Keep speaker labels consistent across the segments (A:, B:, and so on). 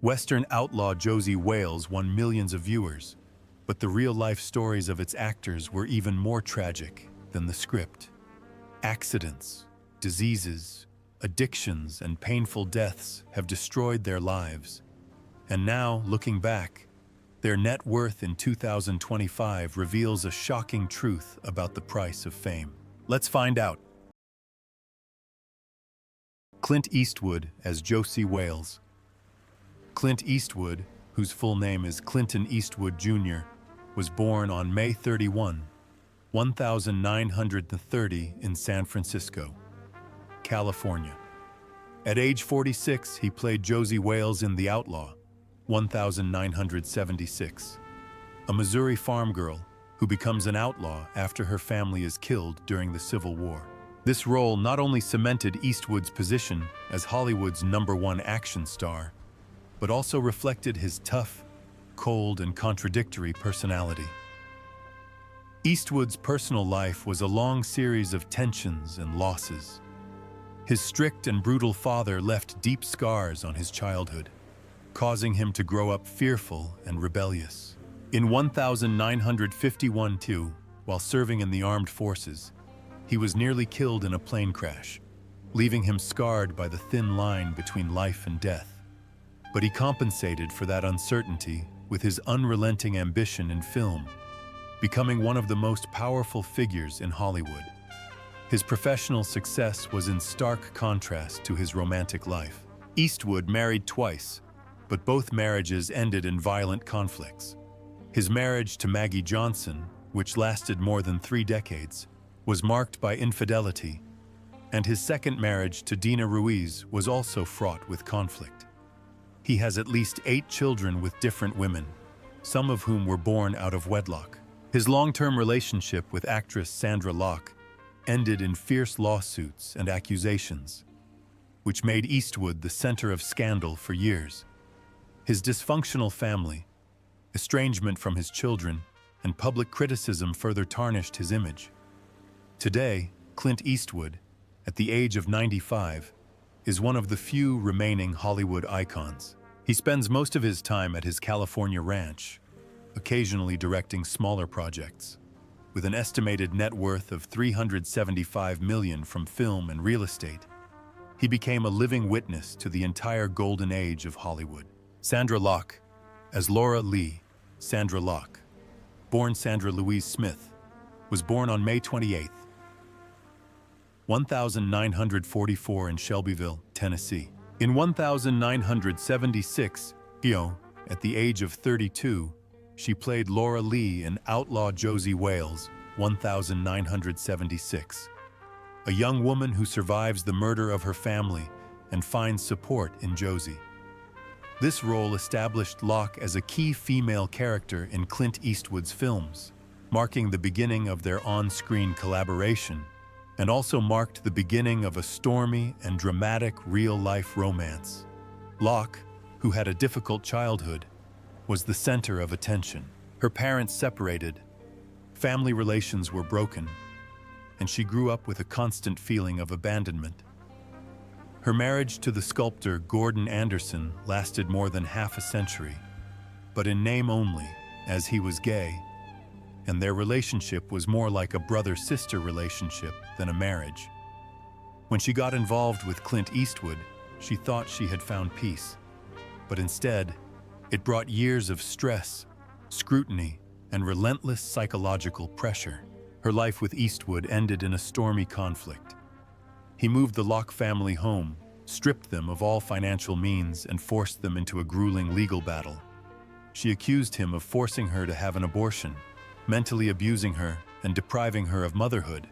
A: Western Outlaw Josey Wales won millions of viewers, but the real-life stories of its actors were even more tragic than the script. Accidents, diseases, addictions, and painful deaths have destroyed their lives. And now, looking back, their net worth in 2025 reveals a shocking truth about the price of fame. Let's find out. Clint Eastwood as Josey Wales. Clint Eastwood, whose full name is Clinton Eastwood Jr., was born on May 31, 1930 in San Francisco, California. At age 46, he played Josey Wales in The Outlaw, 1976, a Missouri farm girl who becomes an outlaw after her family is killed during the Civil War. This role not only cemented Eastwood's position as Hollywood's #1 action star, but also reflected his tough, cold, and contradictory personality. Eastwood's personal life was a long series of tensions and losses. His strict and brutal father left deep scars on his childhood, causing him to grow up fearful and rebellious. In 1951 too, while serving in the armed forces, he was nearly killed in a plane crash, leaving him scarred by the thin line between life and death. But he compensated for that uncertainty with his unrelenting ambition in film, becoming one of the most powerful figures in Hollywood. His professional success was in stark contrast to his romantic life. Eastwood married twice, but both marriages ended in violent conflicts. His marriage to Maggie Johnson, which lasted more than 3 decades, was marked by infidelity, and his second marriage to Dina Ruiz was also fraught with conflict. He has at least 8 children with different women, some of whom were born out of wedlock. His long-term relationship with actress Sandra Locke ended in fierce lawsuits and accusations, which made Eastwood the center of scandal for years. His dysfunctional family, estrangement from his children, and public criticism further tarnished his image. Today, Clint Eastwood, at the age of 95, is one of the few remaining Hollywood icons. He spends most of his time at his California ranch, occasionally directing smaller projects. With an estimated net worth of $375 million from film and real estate, he became a living witness to the entire golden age of Hollywood. Sandra Locke, as Laura Lee, Sandra Locke, born Sandra Louise Smith, was born on May 28, 1944 in Shelbyville, Tennessee. In 1976, at the age of 32, she played Laura Lee in Outlaw Josey Wales, 1976, a young woman who survives the murder of her family and finds support in Josey. This role established Locke as a key female character in Clint Eastwood's films, marking the beginning of their on-screen collaboration, and also marked the beginning of a stormy and dramatic real-life romance. Locke, who had a difficult childhood, was the center of attention. Her parents separated, family relations were broken, and she grew up with a constant feeling of abandonment. Her marriage to the sculptor Gordon Anderson lasted more than half a century, but in name only, as he was gay, and their relationship was more like a brother-sister relationship than a marriage. When she got involved with Clint Eastwood, she thought she had found peace, but instead, it brought years of stress, scrutiny, and relentless psychological pressure. Her life with Eastwood ended in a stormy conflict. He moved the Locke family home, stripped them of all financial means, and forced them into a grueling legal battle. She accused him of forcing her to have an abortion, mentally abusing her and depriving her of motherhood,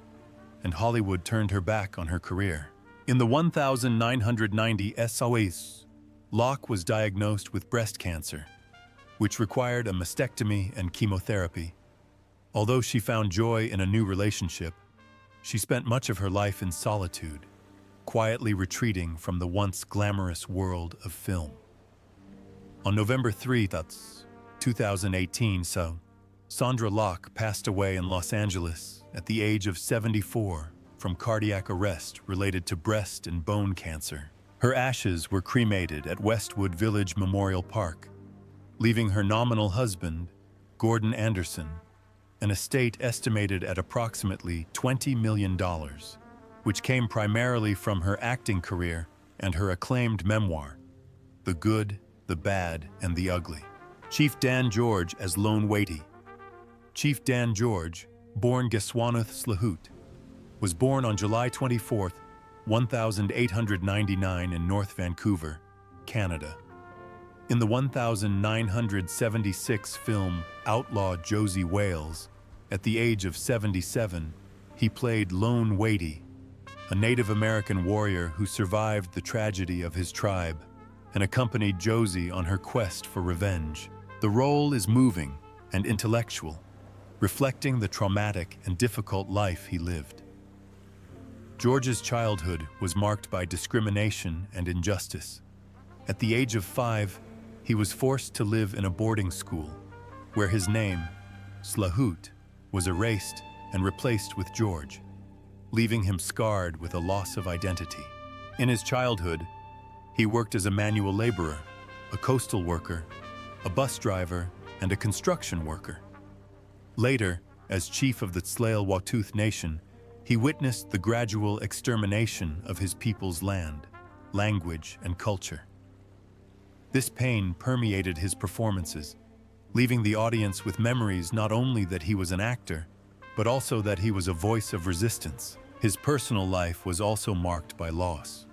A: and Hollywood turned her back on her career. In the 1990 SOS, Locke was diagnosed with breast cancer, which required a mastectomy and chemotherapy. Although she found joy in a new relationship, she spent much of her life in solitude, quietly retreating from the once glamorous world of film. On November 3, 2018, Sandra Locke passed away in Los Angeles at the age of 74 from cardiac arrest related to breast and bone cancer. Her ashes were cremated at Westwood Village Memorial Park, leaving her nominal husband, Gordon Anderson, an estate estimated at approximately $20 million, which came primarily from her acting career and her acclaimed memoir, The Good, the Bad, and the Ugly. Chief Dan George as Lone Waity. Chief Dan George, born Geswanoth Slahut, was born on July 24, 1899 in North Vancouver, Canada. In the 1976 film Outlaw Josey Wales, at the age of 77, he played Lone Waity, a Native American warrior who survived the tragedy of his tribe and accompanied Josey on her quest for revenge. The role is moving and intellectual, reflecting the traumatic and difficult life he lived. George's childhood was marked by discrimination and injustice. At the age of 5, he was forced to live in a boarding school, where his name, Slahut, was erased and replaced with George, leaving him scarred with a loss of identity. In his childhood, he worked as a manual laborer, a coastal worker, a bus driver, and a construction worker. Later, as chief of the Tsleil-Waututh Nation, he witnessed the gradual extermination of his people's land, language, and culture. This pain permeated his performances, leaving the audience with memories not only that he was an actor, but also that he was a voice of resistance. His personal life was also marked by loss.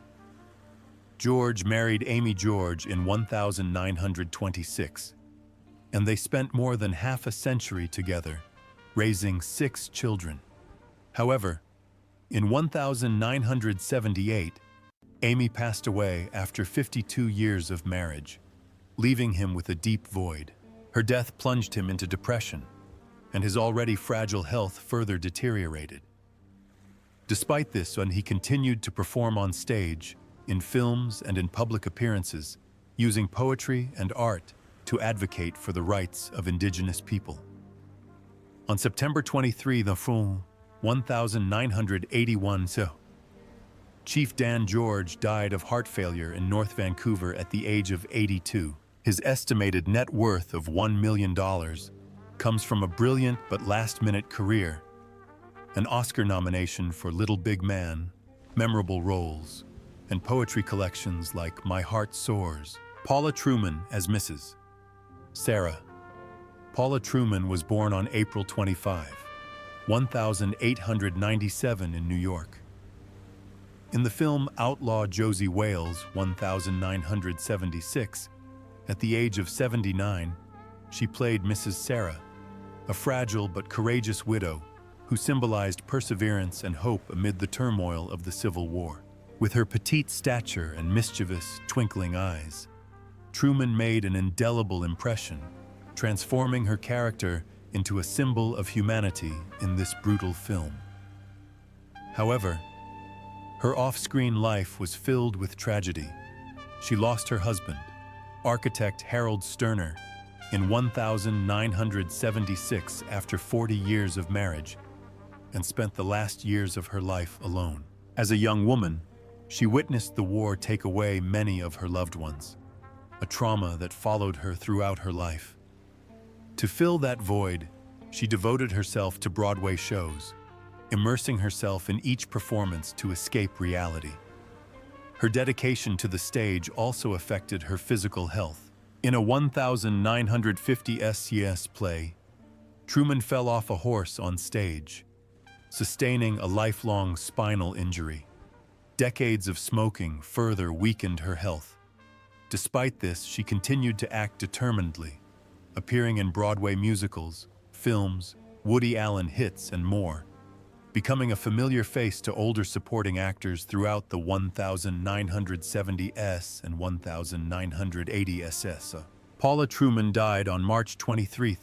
A: George married Amy George in 1926, and they spent more than half a century together, raising 6 children. However, in 1978, Amy passed away after 52 years of marriage, leaving him with a deep void. Her death plunged him into depression, and his already fragile health further deteriorated. Despite this, he continued to perform on stage, in films, and in public appearances, using poetry and art to advocate for the rights of Indigenous people. On September 23, 1981, Chief Dan George died of heart failure in North Vancouver at the age of 82. His estimated net worth of $1 million comes from a brilliant but last-minute career, an Oscar nomination for Little Big Man, memorable roles, and poetry collections like My Heart Soars. Paula Truman as Mrs. Sarah. Paula Truman was born on April 25, 1897 in New York. In the film Outlaw Josey Wales, 1976, at the age of 79, she played Mrs. Sarah, a fragile but courageous widow who symbolized perseverance and hope amid the turmoil of the Civil War. With her petite stature and mischievous, twinkling eyes, Truman made an indelible impression, transforming her character into a symbol of humanity in this brutal film. However, her off-screen life was filled with tragedy. She lost her husband, architect Harold Sterner, in 1976 after 40 years of marriage, and spent the last years of her life alone. As a young woman, she witnessed the war take away many of her loved ones, a trauma that followed her throughout her life. To fill that void, she devoted herself to Broadway shows, immersing herself in each performance to escape reality. Her dedication to the stage also affected her physical health. In a 1950 SCS play, Truman fell off a horse on stage, sustaining a lifelong spinal injury. Decades of smoking further weakened her health. Despite this, she continued to act determinedly, appearing in Broadway musicals, films, Woody Allen hits, and more, becoming a familiar face to older supporting actors throughout the 1970s and 1980s. Paula Truman died on March 23,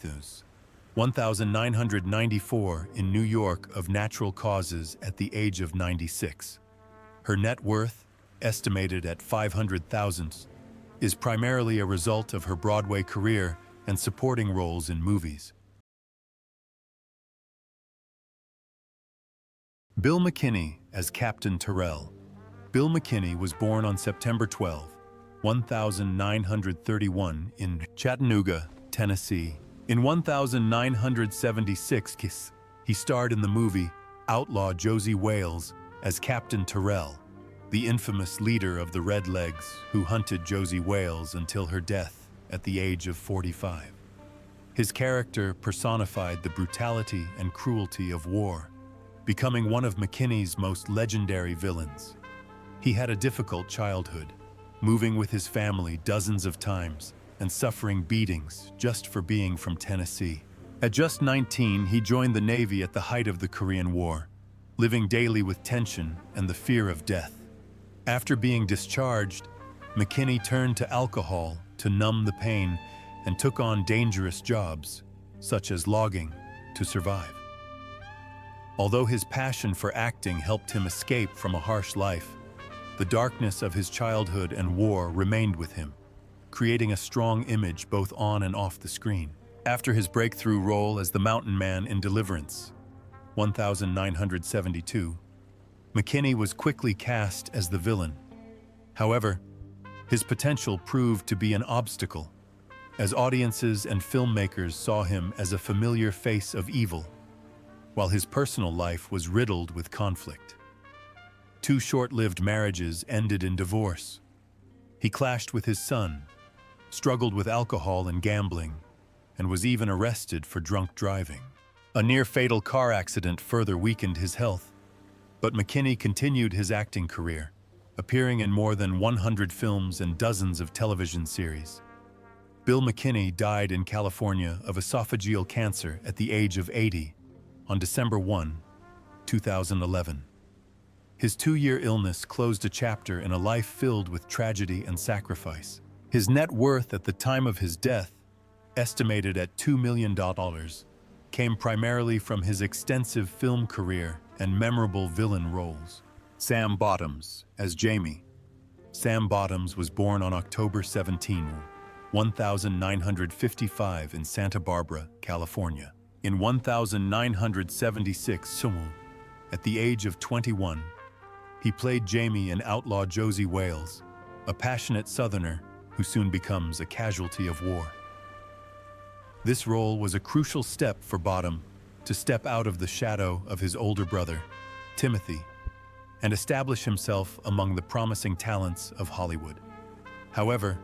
A: 1994 in New York of natural causes at the age of 96. Her net worth, estimated at $500,000, is primarily a result of her Broadway career and supporting roles in movies. Bill McKinney as Captain Terrell. Bill McKinney was born on September 12, 1931 in Chattanooga, Tennessee. In 1976, he starred in the movie Outlaw Josey Wales as Captain Terrell, the infamous leader of the Redlegs who hunted Josey Wales until her death at the age of 45. His character personified the brutality and cruelty of war, becoming one of McKinney's most legendary villains. He had a difficult childhood, moving with his family dozens of times and suffering beatings just for being from Tennessee. At just 19, he joined the Navy at the height of the Korean War, living daily with tension and the fear of death. After being discharged, McKinney turned to alcohol to numb the pain and took on dangerous jobs, such as logging, to survive. Although his passion for acting helped him escape from a harsh life, the darkness of his childhood and war remained with him, creating a strong image both on and off the screen. After his breakthrough role as the Mountain Man in Deliverance, 1972, McKinney was quickly cast as the villain. However, his potential proved to be an obstacle, as audiences and filmmakers saw him as a familiar face of evil, while his personal life was riddled with conflict. 2 short-lived marriages ended in divorce. He clashed with his son, struggled with alcohol and gambling, and was even arrested for drunk driving. A near-fatal car accident further weakened his health, but McKinney continued his acting career, appearing in more than 100 films and dozens of television series. Bill McKinney died in California of esophageal cancer at the age of 80 on December 1, 2011. His 2-year illness closed a chapter in a life filled with tragedy and sacrifice. His net worth at the time of his death, estimated at $2 million, came primarily from his extensive film career and memorable villain roles. Sam Bottoms as Jamie. Sam Bottoms was born on October 17, 1955 in Santa Barbara, California. In 1976, at the age of 21, he played Jamie in Outlaw Josey Wales, a passionate Southerner who soon becomes a casualty of war. This role was a crucial step for Bottom to step out of the shadow of his older brother, Timothy, and establish himself among the promising talents of Hollywood. However,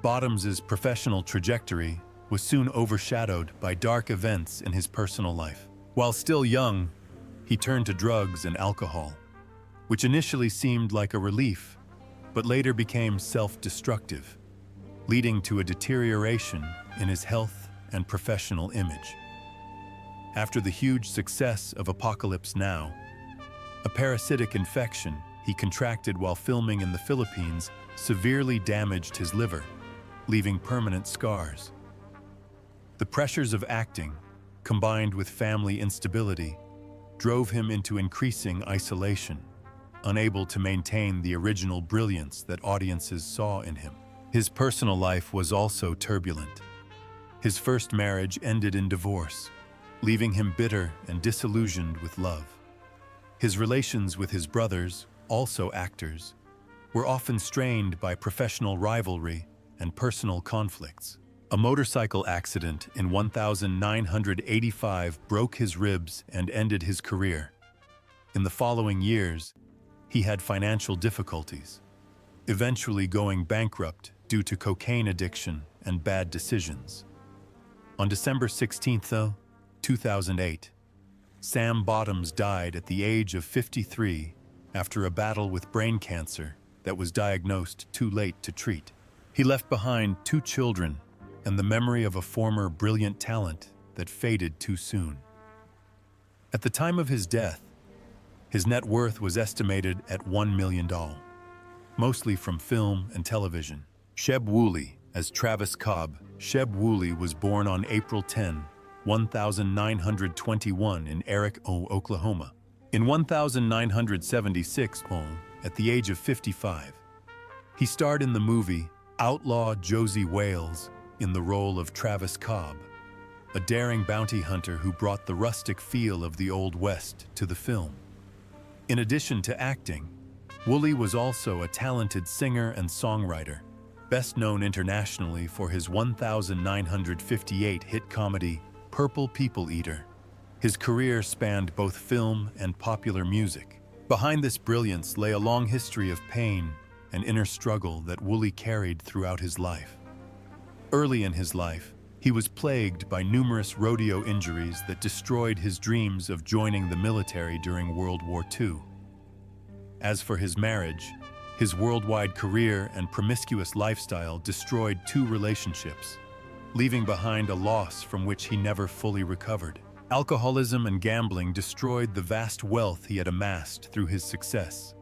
A: Bottom's professional trajectory was soon overshadowed by dark events in his personal life. While still young, he turned to drugs and alcohol, which initially seemed like a relief, but later became self-destructive, leading to a deterioration in his health and professional image. After the huge success of Apocalypse Now, a parasitic infection he contracted while filming in the Philippines severely damaged his liver, leaving permanent scars. The pressures of acting, combined with family instability, drove him into increasing isolation, unable to maintain the original brilliance that audiences saw in him. His personal life was also turbulent. His first marriage ended in divorce, leaving him bitter and disillusioned with love. His relations with his brothers, also actors, were often strained by professional rivalry and personal conflicts. A motorcycle accident in 1985 broke his ribs and ended his career. In the following years, he had financial difficulties, eventually going bankrupt due to cocaine addiction and bad decisions. On December 16, 2008, Sam Bottoms died at the age of 53 after a battle with brain cancer that was diagnosed too late to treat. He left behind 2 children and the memory of a former brilliant talent that faded too soon. At the time of his death, his net worth was estimated at $1 million, mostly from film and television. Sheb Wooley as Travis Cobb. Sheb Wooley was born on April 10, 1921 in Eric, Oklahoma. In 1976, at the age of 55, he starred in the movie Outlaw Josey Wales in the role of Travis Cobb, a daring bounty hunter who brought the rustic feel of the Old West to the film. In addition to acting, Wooly was also a talented singer and songwriter, best known internationally for his 1958 hit comedy, Purple People Eater. His career spanned both film and popular music. Behind this brilliance lay a long history of pain and inner struggle that Wooly carried throughout his life. Early in his life, he was plagued by numerous rodeo injuries that destroyed his dreams of joining the military during World War II. As for his marriage, his worldwide career and promiscuous lifestyle destroyed 2 relationships, leaving behind a loss from which he never fully recovered. Alcoholism and gambling destroyed the vast wealth he had amassed through his success,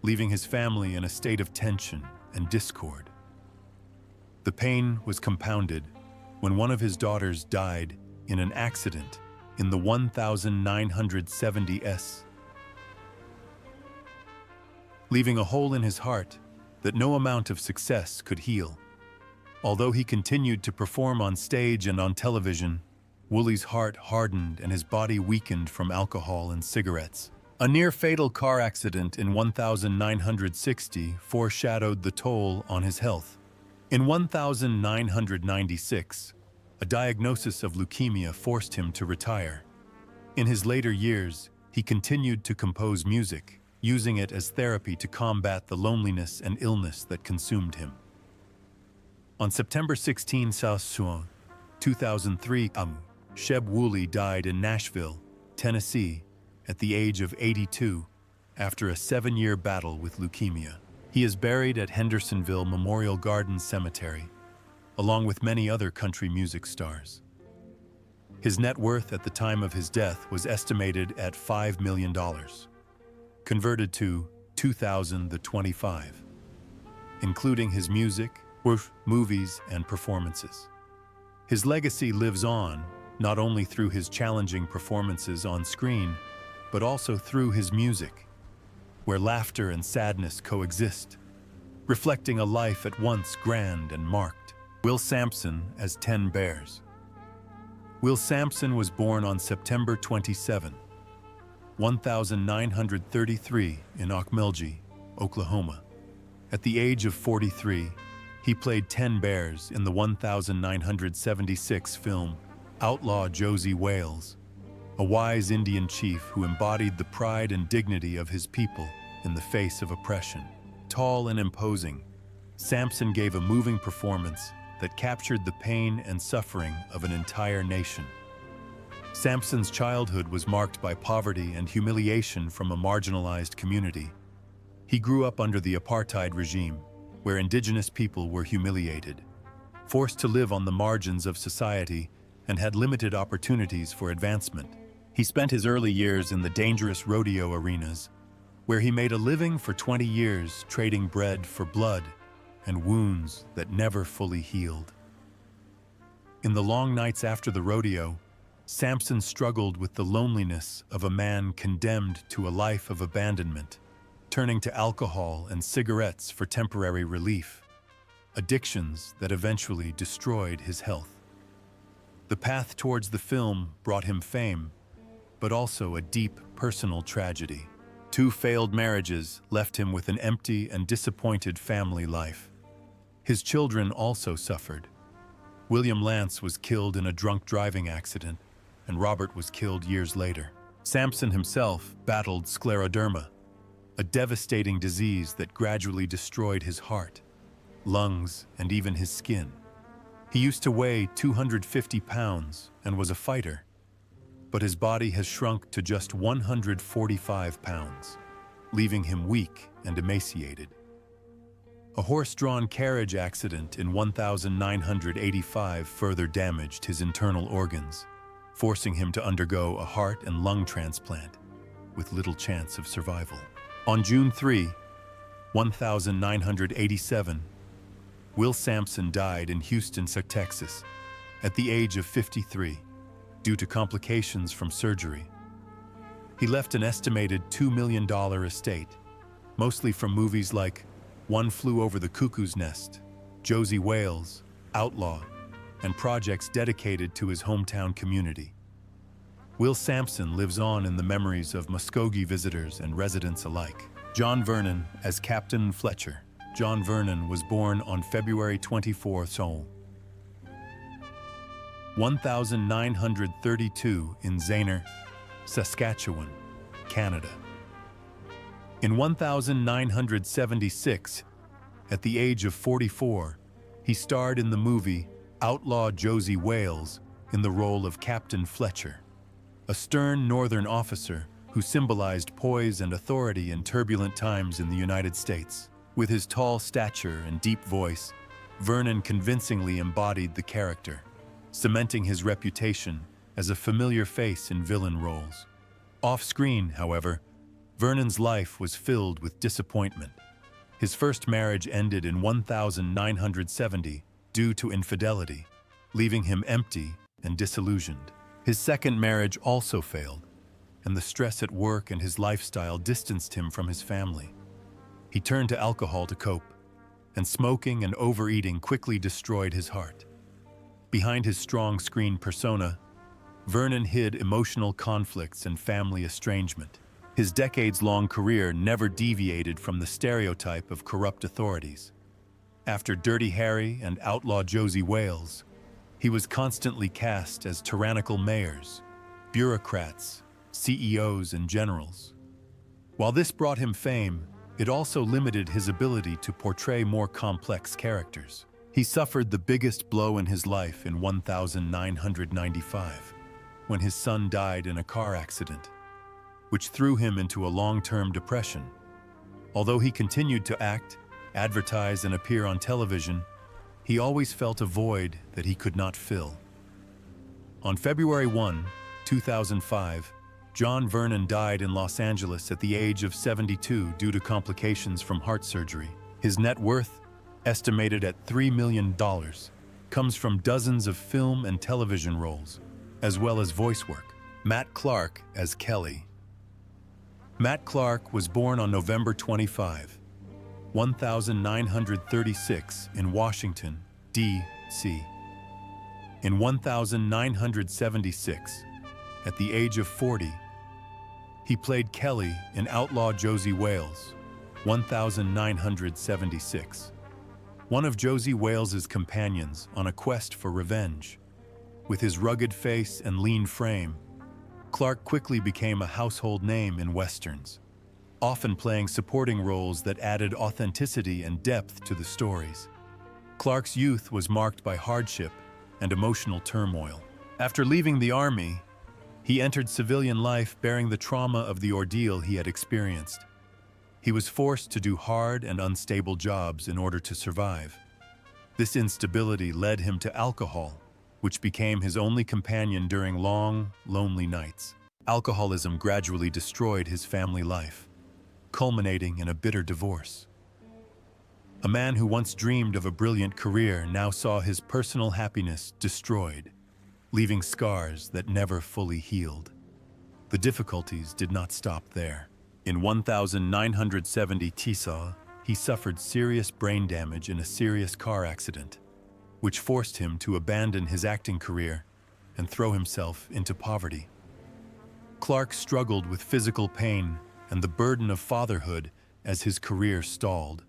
A: leaving his family in a state of tension and discord. The pain was compounded when one of his daughters died in an accident in the 1970s, leaving a hole in his heart that no amount of success could heal. Although he continued to perform on stage and on television, Wooly's heart hardened and his body weakened from alcohol and cigarettes. A near-fatal car accident in 1960 foreshadowed the toll on his health. In 1996, a diagnosis of leukemia forced him to retire. In his later years, he continued to compose music, using it as therapy to combat the loneliness and illness that consumed him. On September 16, 2003, Sheb Wooly died in Nashville, Tennessee, at the age of 82, after a 7-year battle with leukemia. He is buried at Hendersonville Memorial Gardens Cemetery, along with many other country music stars. His net worth at the time of his death was estimated at $5 million, converted to 2025, including his music, movies, and performances. His legacy lives on, not only through his challenging performances on screen, but also through his music, where laughter and sadness coexist, reflecting a life at once grand and marked. Will Sampson as 10 Bears. Will Sampson was born on September 27, 1933 in Okmulgee, Oklahoma. At the age of 43, he played 10 Bears in the 1976 film Outlaw Josey Wales, a wise Indian chief who embodied the pride and dignity of his people in the face of oppression. Tall and imposing, Sampson gave a moving performance that captured the pain and suffering of an entire nation. Sampson's childhood was marked by poverty and humiliation from a marginalized community. He grew up under the apartheid regime, where indigenous people were humiliated, forced to live on the margins of society, and had limited opportunities for advancement. He spent his early years in the dangerous rodeo arenas, where he made a living for 20 years trading bread for blood and wounds that never fully healed. In the long nights after the rodeo, Sampson struggled with the loneliness of a man condemned to a life of abandonment, turning to alcohol and cigarettes for temporary relief, addictions that eventually destroyed his health. The path towards the film brought him fame, but also a deep personal tragedy. 2 failed marriages left him with an empty and disappointed family life. His children also suffered. William Lance was killed in a drunk driving accident, and Robert was killed years later. Sampson himself battled scleroderma, a devastating disease that gradually destroyed his heart, lungs, and even his skin. He used to weigh 250 pounds and was a fighter, but his body has shrunk to just 145 pounds, leaving him weak and emaciated. A horse-drawn carriage accident in 1985 further damaged his internal organs, forcing him to undergo a heart and lung transplant with little chance of survival. On June 3, 1987, Will Sampson died in Houston, Texas, at the age of 53, due to complications from surgery. He left an estimated $2 million estate, mostly from movies like One Flew Over the Cuckoo's Nest, Josey Wales, Outlaw, and projects dedicated to his hometown community. Will Sampson lives on in the memories of Muskogee visitors and residents alike. John Vernon as Captain Fletcher. John Vernon was born on February 24, 1932 in Zaner, Saskatchewan, Canada. In 1976, at the age of 44, he starred in the movie Outlaw Josey Wales in the role of Captain Fletcher, a stern Northern officer who symbolized poise and authority in turbulent times in the United States. With his tall stature and deep voice, Vernon convincingly embodied the character, cementing his reputation as a familiar face in villain roles. Off-screen, however, Vernon's life was filled with disappointment. His first marriage ended in 1970 due to infidelity, leaving him empty and disillusioned. His second marriage also failed, and the stress at work and his lifestyle distanced him from his family. He turned to alcohol to cope, and smoking and overeating quickly destroyed his heart. Behind his strong screen persona, Vernon hid emotional conflicts and family estrangement. His decades-long career never deviated from the stereotype of corrupt authorities. After Dirty Harry and Outlaw Josey Wales, he was constantly cast as tyrannical mayors, bureaucrats, CEOs, and generals. While this brought him fame, it also limited his ability to portray more complex characters. He suffered the biggest blow in his life in 1995, when his son died in a car accident, which threw him into a long-term depression. Although he continued to act, advertise, and appear on television, he always felt a void that he could not fill. On February 1, 2005, John Vernon died in Los Angeles at the age of 72 due to complications from heart surgery. His net worth, estimated at $3 million, comes from dozens of film and television roles, as well as voice work. Matt Clark as Kelly. Matt Clark was born on November 25, 1936 in Washington, D.C. In 1976, at the age of 40, he played Kelly in Outlaw Josey Wales, 1976. One of Josey Wales's companions on a quest for revenge. With his rugged face and lean frame, Clark quickly became a household name in westerns, often playing supporting roles that added authenticity and depth to the stories. Clark's youth was marked by hardship and emotional turmoil. After leaving the army, he entered civilian life bearing the trauma of the ordeal he had experienced. He was forced to do hard and unstable jobs in order to survive. This instability led him to alcohol, which became his only companion during long, lonely nights. Alcoholism gradually destroyed his family life, culminating in a bitter divorce. A man who once dreamed of a brilliant career now saw his personal happiness destroyed, leaving scars that never fully healed. The difficulties did not stop there. In 1970, he suffered serious brain damage in a serious car accident, which forced him to abandon his acting career and throw himself into poverty. Clark struggled with physical pain and the burden of fatherhood as his career stalled.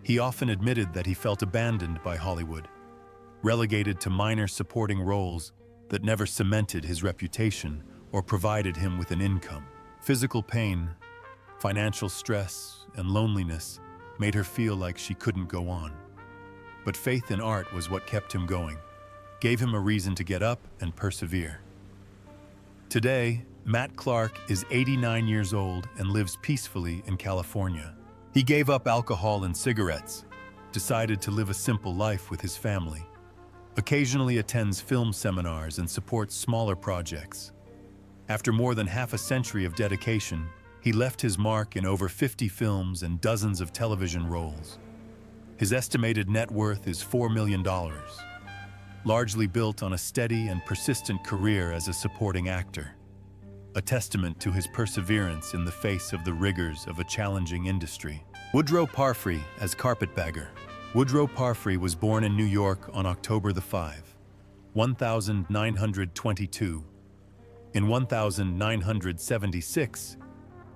A: He often admitted that he felt abandoned by Hollywood, relegated to minor supporting roles that never cemented his reputation or provided him with an income. Physical pain, financial stress, and loneliness made her feel like she couldn't go on. But faith in art was what kept him going, gave him a reason to get up and persevere. Today, Matt Clark is 89 years old and lives peacefully in California. He gave up alcohol and cigarettes, decided to live a simple life with his family, occasionally attends film seminars and supports smaller projects. After more than half a century of dedication, he left his mark in over 50 films and dozens of television roles. His estimated net worth is $4 million, largely built on a steady and persistent career as a supporting actor, a testament to his perseverance in the face of the rigors of a challenging industry. Woodrow Parfrey as Carpetbagger. Woodrow Parfrey was born in New York on October 5, 1922. In 1976,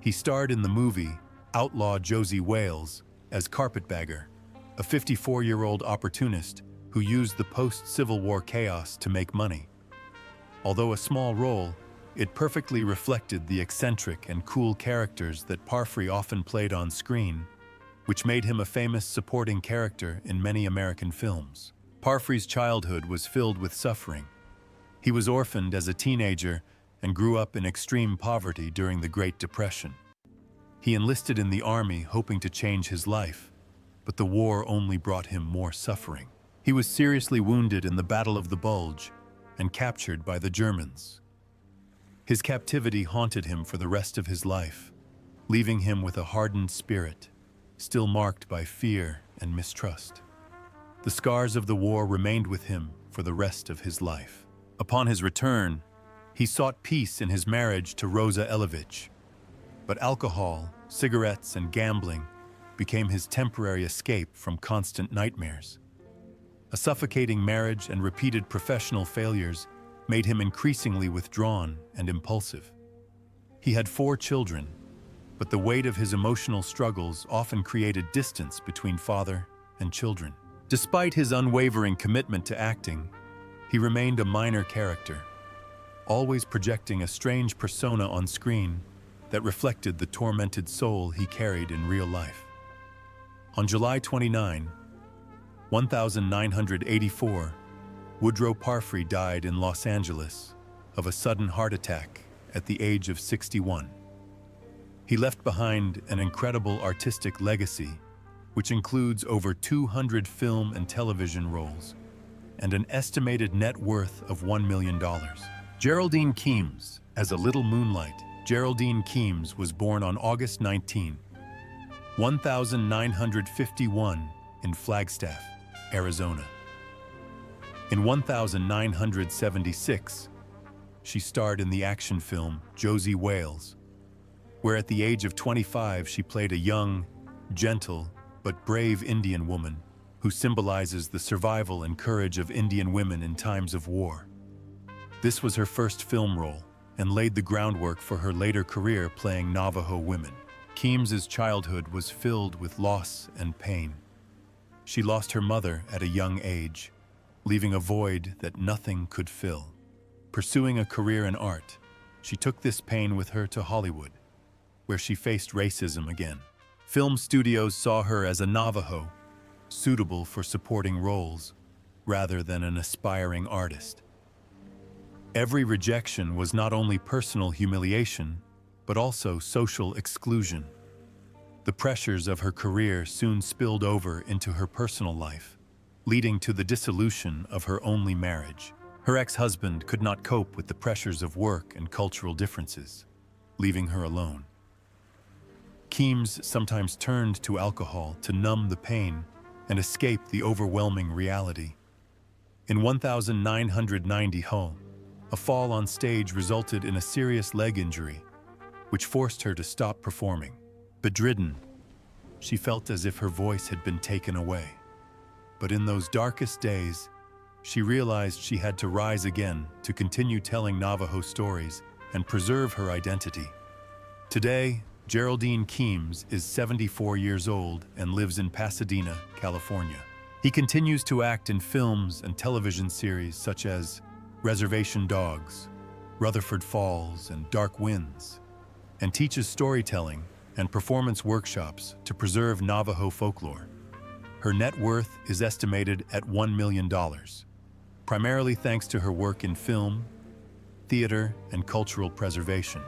A: he starred in the movie Outlaw Josey Wales as Carpetbagger, a 54-year-old opportunist who used the post-Civil War chaos to make money. Although a small role, it perfectly reflected the eccentric and cool characters that Parfrey often played on screen, which made him a famous supporting character in many American films. Parfrey's childhood was filled with suffering. He was orphaned as a teenager and grew up in extreme poverty during the Great Depression. He enlisted in the army hoping to change his life, but the war only brought him more suffering. He was seriously wounded in the Battle of the Bulge and captured by the Germans. His captivity haunted him for the rest of his life, leaving him with a hardened spirit, still marked by fear and mistrust. The scars of the war remained with him for the rest of his life. Upon his return, he sought peace in his marriage to Rosa Elevich, but alcohol, cigarettes, and gambling became his temporary escape from constant nightmares. A suffocating marriage and repeated professional failures made him increasingly withdrawn and impulsive. He had 4 children, but the weight of his emotional struggles often created distance between father and children. Despite his unwavering commitment to acting, he remained a minor character, always projecting a strange persona on screen that reflected the tormented soul he carried in real life. On July 29, 1984, Woodrow Parfrey died in Los Angeles of a sudden heart attack at the age of 61. He left behind an incredible artistic legacy, which includes over 200 film and television roles and an estimated net worth of $1 million. Geraldine Keams, as a Little Moonlight. Geraldine Keams was born on August 19, 1951 in Flagstaff, Arizona. In 1976, she starred in the action film Josey Wales, where at the age of 25 she played a young, gentle, but brave Indian woman who symbolizes the survival and courage of Indian women in times of war. This was her first film role and laid the groundwork for her later career playing Navajo women. Keams's childhood was filled with loss and pain. She lost her mother at a young age, leaving a void that nothing could fill. Pursuing a career in art, she took this pain with her to Hollywood, where she faced racism again. Film studios saw her as a Navajo, suitable for supporting roles, rather than an aspiring artist. Every rejection was not only personal humiliation, but also social exclusion. The pressures of her career soon spilled over into her personal life, leading to the dissolution of her only marriage. Her ex-husband could not cope with the pressures of work and cultural differences, leaving her alone. Keams sometimes turned to alcohol to numb the pain and escape the overwhelming reality. In 1990, a fall on stage resulted in a serious leg injury, which forced her to stop performing. Bedridden, she felt as if her voice had been taken away. But in those darkest days, she realized she had to rise again to continue telling Navajo stories and preserve her identity. Today, Geraldine Keams is 74 years old and lives in Pasadena, California. He continues to act in films and television series such as Reservation Dogs, Rutherford Falls, and Dark Winds, and teaches storytelling and performance workshops to preserve Navajo folklore. Her net worth is estimated at $1 million, primarily thanks to her work in film, theater, and cultural preservation.